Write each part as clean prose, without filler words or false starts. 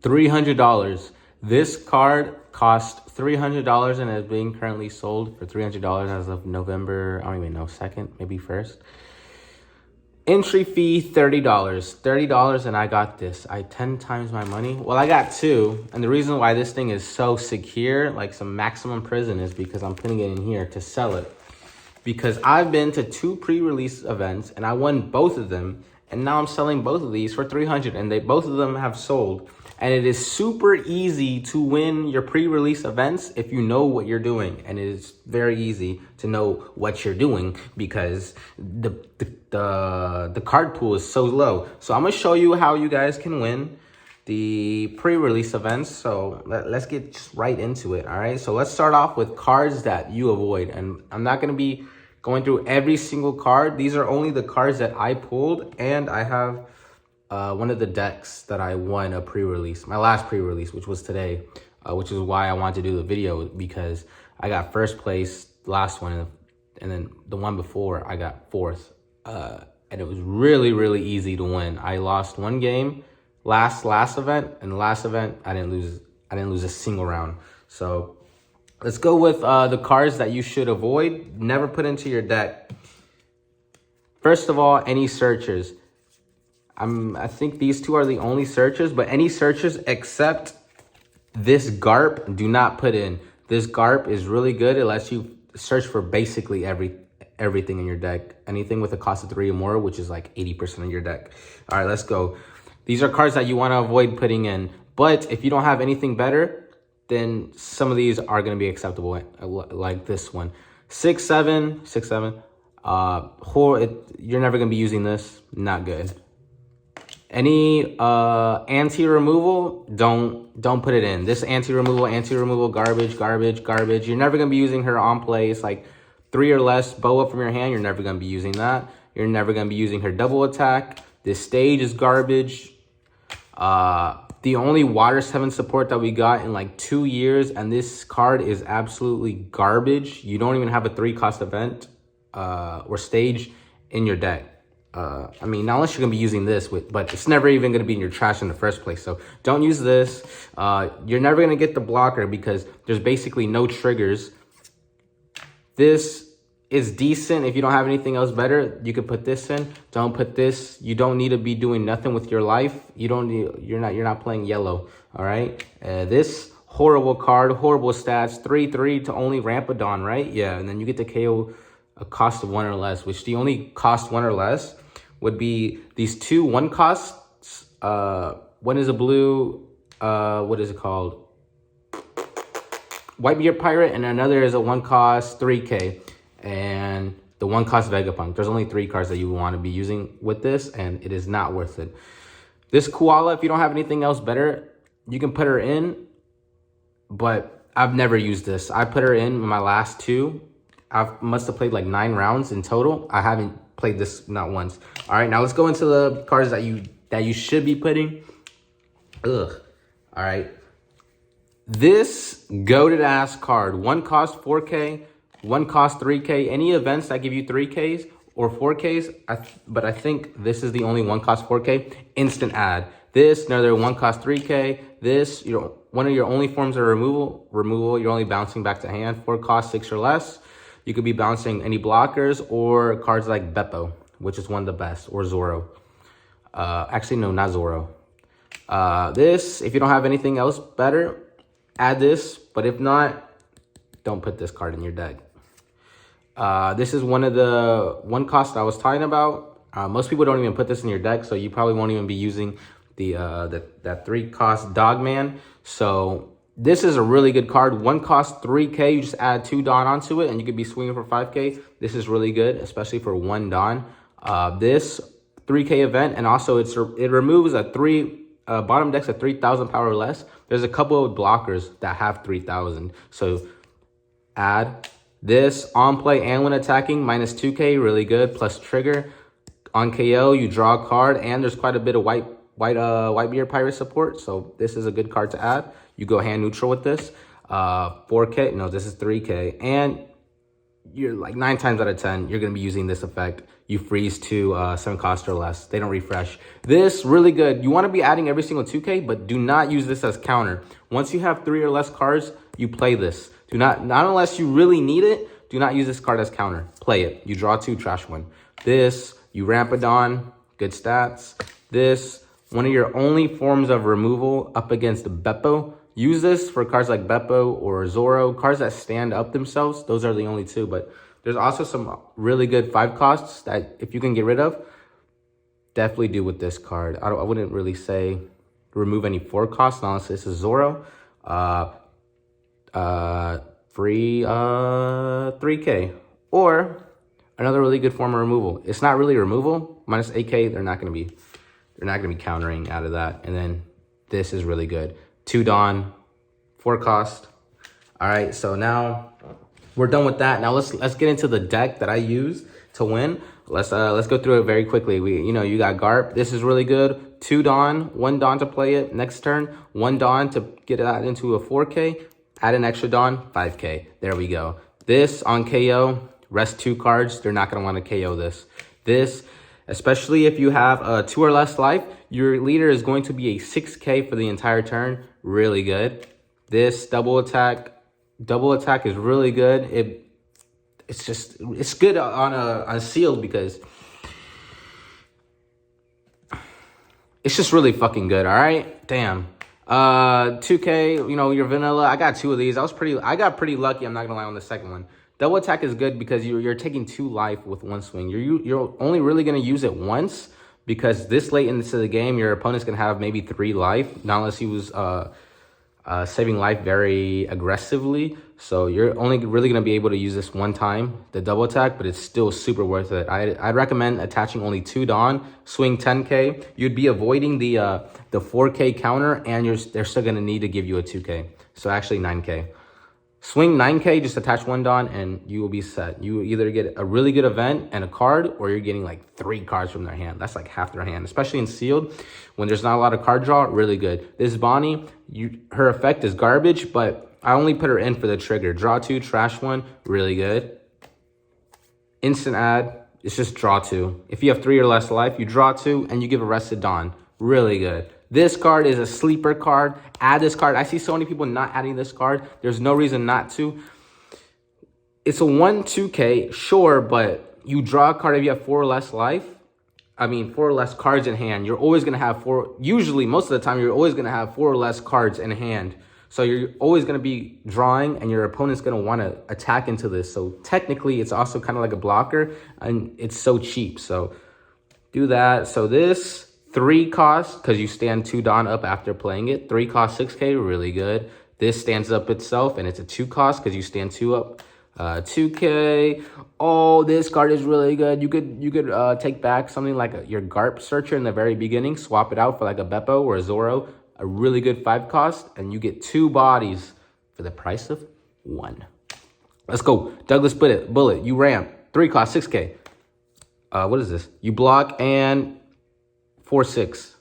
$300. This card cost $300 and is being currently sold for $300 as of November, I don't even know, 2nd, maybe 1st. Entry fee, $30. $30 and I got this. I 10 times my money. Well, I got 2. And the reason why this thing is so secure, like some maximum prison, is because I'm putting it in here to sell it. Because I've been to 2 pre-release events and I won both of them. And now I'm selling both of these for $300 and both of them have sold. And it is super easy to win your pre-release events if you know what you're doing. And it is very easy to know what you're doing because the card pool is so low. So I'm gonna show you how you guys can win the pre-release events. So let's get just right into it. All right. So let's start off with cards that you avoid. And I'm not gonna be going through every single card. These are only the cards that I pulled, and I have one of the decks that I won a pre-release, my last pre-release, which was today, which is why I wanted to do the video, because I got first place last one, and then the one before I got 4th, and it was really easy to win. I lost one game last event, and the last event I didn't lose a single round. So let's go with the cards that you should avoid, never put into your deck. First of all, any searchers. I think these 2 are the only searchers, but any searchers except this GARP, do not put in. This GARP is really good. It lets you search for basically everything in your deck. Anything with a cost of 3 or more, which is like 80% of your deck. All right, let's go. These are cards that you want to avoid putting in. But if you don't have anything better, then some of these are going to be acceptable, like this one. 6-7. You're never going to be using this. Not good. Any anti-removal, don't put it in. This anti-removal, garbage. You're never going to be using her on play. It's like 3 or less boa from your hand. You're never going to be using that. You're never going to be using her double attack. This stage is garbage. The only water 7 support that we got in like 2 years, and this card is absolutely garbage. You don't even have a 3-cost event or stage in your deck. I mean, not unless you're gonna be using this, but it's never even gonna be in your trash in the first place. So don't use this. You're never gonna get the blocker because there's basically no triggers. This is decent. If you don't have anything else better, you could put this in. Don't put this. You don't need to be doing nothing with your life. You're not playing yellow. All right. This horrible card, horrible stats. 3/3 to only Rampadon, right? Yeah, and then you get to KO a cost of 1 or less, which the only cost 1 or less would be these 2 1 costs. One is a blue, what is it called? Whitebeard Pirate, and another is a 1 cost 3K. And the 1 cost Vegapunk. There's only 3 cards that you want to be using with this, and it is not worth it. This Koala, if you don't have anything else better, you can put her in, but I've never used this. I put her in my last 2. I must have played like 9 rounds in total. I haven't played this not once. All right, now let's go into the cards that you should be putting. Ugh. All right. This goated ass card. 1 cost 4K, 1 cost 3K. Any events that give you 3Ks or 4Ks, but I think this is the only 1 cost 4K. Instant add. This, another 1 cost 3K. This, one of your only forms of removal. You're only bouncing back to hand. 4 cost 6 or less. You could be bouncing any blockers or cards like Beppo, which is one of the best, or Zoro. Actually, no, not Zoro. This, if you don't have anything else better, add this. But if not, don't put this card in your deck. This is one of the 1 cost I was talking about. Most people don't even put this in your deck, so you probably won't even be using that 3 cost Dogman. So this is a really good card. 1 cost 3K. You just add 2 Dawn onto it, and you could be swinging for 5K. This is really good, especially for 1 Dawn. This 3K event, and also it removes a 3 bottom decks at 3,000 power or less. There's a couple of blockers that have 3,000. So add this on play and when attacking, minus 2K, really good. Plus trigger on KO, you draw a card, and there's quite a bit of Whitebeard Pirate support. So this is a good card to add. You go hand neutral with this. 4K, no, this is 3K. And you're like 9 times out of 10, you're gonna be using this effect. You freeze to 7 cost or less. They don't refresh. This, really good. You wanna be adding every single 2K, but do not use this as counter. Once you have 3 or less cards, you play this. Do not unless you really need it, do not use this card as counter. Play it. You draw 2, trash 1. This, you ramp it on, good stats. This, one of your only forms of removal up against Beppo. Use this for cards like Beppo or Zoro, cards that stand up themselves. Those are the only 2, but there's also some really good 5 costs that if you can get rid of, definitely do with this card. I wouldn't really say remove any 4 costs unless this is Zoro. Free 3K. Or another really good form of removal. It's not really removal. Minus 8K, they're not gonna be countering out of that. And then this is really good. 2 Dawn, 4 cost. All right, so now we're done with that. Now let's get into the deck that I use to win. Let's go through it very quickly. You got Garp. This is really good. 2 Dawn, 1 Dawn to play it. Next turn, 1 Dawn to get that into a 4K. Add an extra Dawn, 5K. There we go. This on KO, rest 2 cards. They're not gonna want to KO this. This, especially if you have 2 or less life, your leader is going to be a 6K for the entire turn. Really good. This double attack is really good. It's good on sealed because it's just really fucking good. All right, damn. 2K, your vanilla. I got 2 of these. I got pretty lucky. I'm not gonna lie on the second one. Double attack is good because you're taking 2 life with 1 swing. You're only really gonna use it once because this late into the game, your opponent's gonna have maybe 3 life, not unless he was saving life very aggressively. So you're only really gonna be able to use this 1 time, the double attack, but it's still super worth it. I'd recommend attaching only 2 Dawn, swing 10K. You'd be avoiding the 4K counter, and they're still gonna need to give you a 2K. So actually 9K. Swing 9K, just attach 1 Dawn, and you will be set. You either get a really good event and a card, or you're getting like 3 cards from their hand. That's like half their hand, especially in sealed. When there's not a lot of card draw, really good. This Bonnie, her effect is garbage, but I only put her in for the trigger. Draw 2, trash 1, really good. Instant add, it's just draw 2. If you have 3 or less life, you draw 2, and you give a rested Dawn. Really good. This card is a sleeper card. Add this card. I see so many people not adding this card. There's no reason not to. It's a 1-2K, sure, but you draw a card if you have 4 or less life. 4 or less cards in hand. You're always going to have 4. Usually, most of the time, you're always going to have 4 or less cards in hand. So you're always going to be drawing, and your opponent's going to want to attack into this. So technically, it's also kind of like a blocker, and it's so cheap. So do that. So this 3 cost, because you stand 2 Dawn up after playing it. 3 cost 6K, really good. This stands up itself, and it's a 2 cost because you stand 2 up. 2K. Oh, this card is really good. You could take back something like your Garp Searcher in the very beginning, swap it out for like a Beppo or a Zoro, a really good 5 cost, and you get 2 bodies for the price of 1. Let's go. Douglas Bullet. You ramp. 3 cost 6K. What is this? You block and 4/6.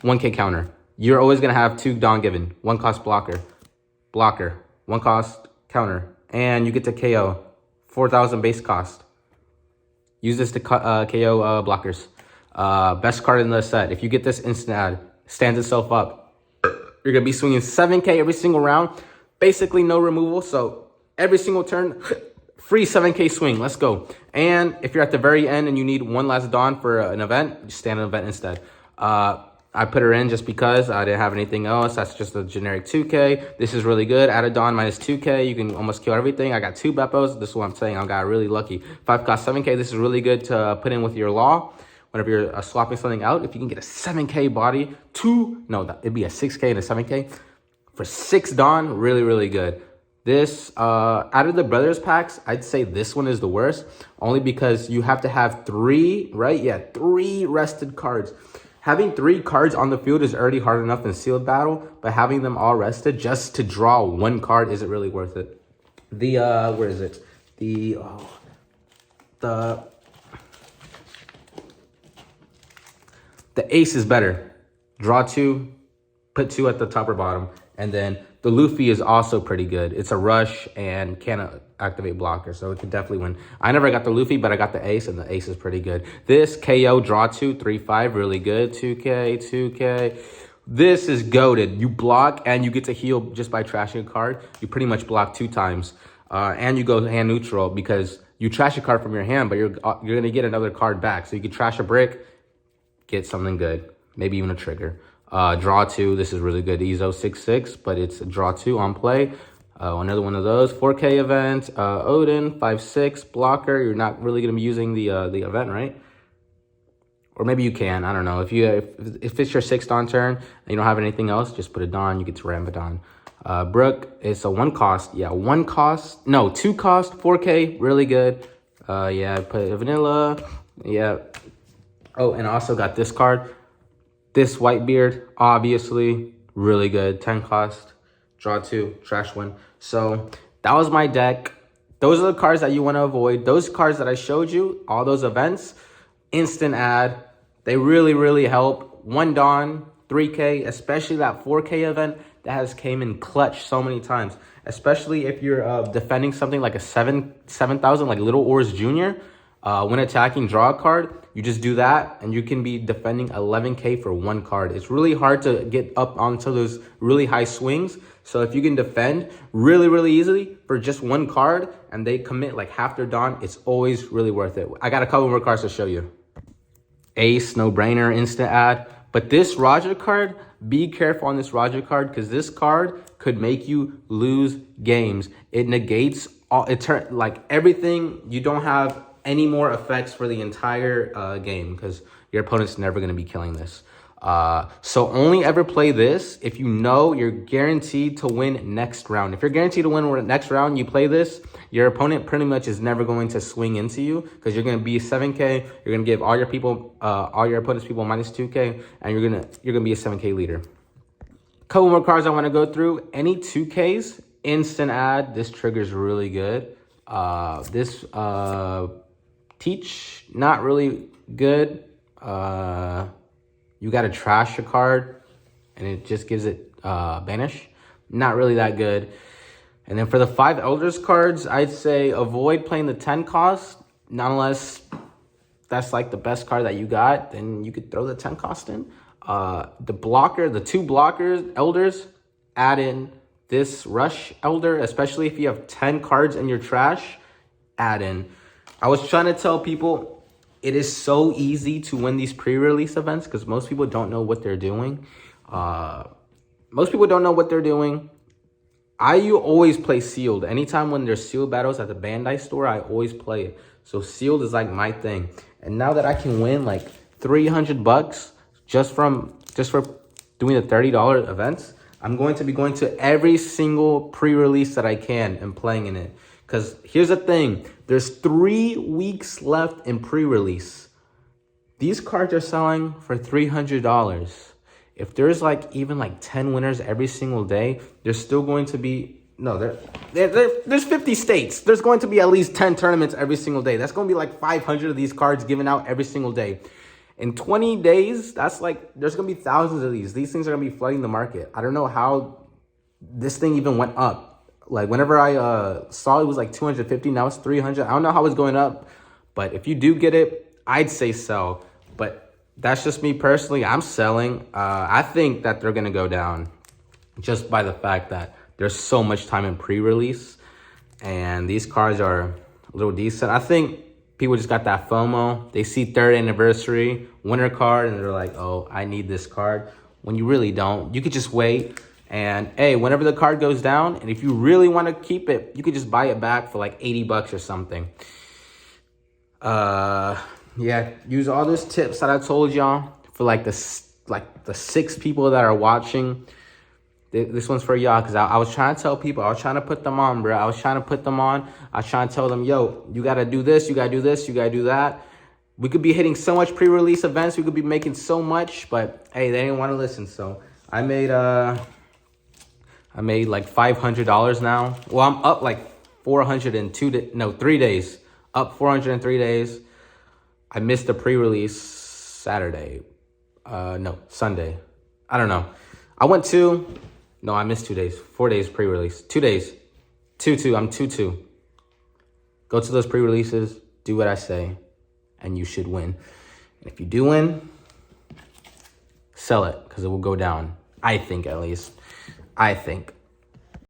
1K counter. You're always gonna have 2 Dawn given. 1 cost blocker. 1 cost counter. And you get to KO. 4,000 base cost. Use this to KO blockers. Best card in the set. If you get this instant add, stands itself up. You're gonna be swinging 7K every single round. Basically no removal. So every single turn, free 7K swing. Let's go. And if you're at the very end and you need 1 last Dawn for an event, just stand an event instead. I put her in just because I didn't have anything else. That's just a generic 2K. This is really good. Add a Dawn minus 2K. You can almost kill everything. I got 2 Beppos. This is what I'm saying. I got really lucky. 5 cost 7K. This is really good to put in with your law. Whenever you're swapping something out, if you can get a 7K body, it'd be a 6K and a 7K. For 6 Dawn, really, really good. This, out of the Brothers packs, I'd say this one is the worst. Only because you have to have 3, right? Yeah, 3 rested cards. Having 3 cards on the field is already hard enough in sealed battle, but having them all rested just to draw 1 card isn't really worth it. Where is it? The ace is better. Draw 2, put 2 at the top or bottom, and then The Luffy is also pretty good. It's a rush and can activate blocker, so it could definitely win. I never got the Luffy, but I got the Ace, and the Ace is pretty good. This KO draw 2, 3-5, really good. 2K, 2K. This is goated. You block and you get to heal just by trashing a card. You pretty much block 2 times, and you go hand neutral because you trash a card from your hand, but you're gonna get another card back. So you can trash a brick, get something good, maybe even a trigger. Draw 2, this is really good. Ezo 6-6, but it's a draw 2 on play. Another one of those. 4K event, Odin 5-6 blocker. You're not really gonna be using the event, right? Or maybe you can. I don't know. If it's your 6th Dawn turn and you don't have anything else, just put a Dawn. You get to Ramadan. Brook, it's a 1 cost. Yeah, 1 cost. No, 2 cost. 4K, really good. Yeah, put a vanilla. Yeah. Oh, and I also got this card. This Whitebeard, obviously, really good. 10 cost. Draw 2, trash 1. So that was my deck. Those are the cards that you want to avoid. Those cards that I showed you, all those events, instant add. They really, really help. 1 Dawn, 3K, especially that 4K event that has came in clutch so many times. Especially if you're defending something like a 7,000, like Little Oars Jr. When attacking, draw a card. You just do that, and you can be defending 11K for 1 card. It's really hard to get up onto those really high swings. So if you can defend really, really easily for just 1 card, and they commit like half their Dawn, it's always really worth it. I got a couple more cards to show you. Ace, no brainer, instant add. But this Roger card, be careful on this Roger card, because this card could make you lose games. It negates all, like everything. You don't have any more effects for the entire game because your opponent's never going to be killing this. So only ever play this if you know you're guaranteed to win next round. If you're guaranteed to win next round, you play this, your opponent pretty much is never going to swing into you because you're going to be 7K. You're going to give all your people, all your opponent's people minus 2K, and you're going to be a 7K leader. Couple more cards I want to go through. Any 2Ks, instant add. This trigger's really good. This Teach, not really good. You got to trash a card, and it just gives it banish. Not really that good. And then for the 5 Elders cards, I'd say avoid playing the 10 cost. Not unless that's like the best card that you got, then you could throw the 10 cost in. The blocker, the 2 blockers, Elders, add in this Rush Elder, especially if you have 10 cards in your trash, add in. I was trying to tell people it is so easy to win these pre-release events because most people don't know what they're doing. Most people don't know what they're doing. You always play sealed. Anytime when there's sealed battles at the Bandai store, I always play it. So sealed is like my thing. And now that I can win like $300 just for doing the $30 events, I'm going to be going to every single pre-release that I can and playing in it. Because here's the thing. There's 3 weeks left in pre-release. These cards are selling for $300. If there's like even like 10 winners every single day, there's still going to be, there's 50 states. There's going to be at least 10 tournaments every single day. That's going to be like 500 of these cards given out every single day. In 20 days, that's like, there's going to be thousands of these. These things are going to be flooding the market. I don't know how this thing even went up. Like whenever I saw it was like 250, now it's 300. I don't know how it's going up, but if you do get it, I'd say sell. But that's just me personally. I'm selling. I think that they're going to go down just by the fact that there's so much time in pre-release and these cards are a little decent. I think people just got that FOMO. They see 3rd anniversary winner card and they're like, oh, I need this card. When you really don't. You could just wait. And hey, whenever the card goes down, and if you really want to keep it, you could just buy it back for like $80 or something. Yeah, use all those tips that I told y'all for like the 6 people that are watching. This one's for y'all because I was trying to tell people, I was trying to put them on, bro. I was trying to put them on. I was trying to tell them, yo, you got to do this, you got to do this, you got to do that. We could be hitting so much pre-release events. We could be making so much, but hey, they didn't want to listen. So I made like $500 now. Well, I'm up like 3 days. Up 403 days. I missed the pre-release Sunday. I don't know. I went 2. No, I missed 2 days. 4 days pre-release. 2 days. 2-2. I'm 2-2. Go to those pre-releases. Do what I say. And you should win. And if you do win, sell it. Because it will go down. I think, at least. I think.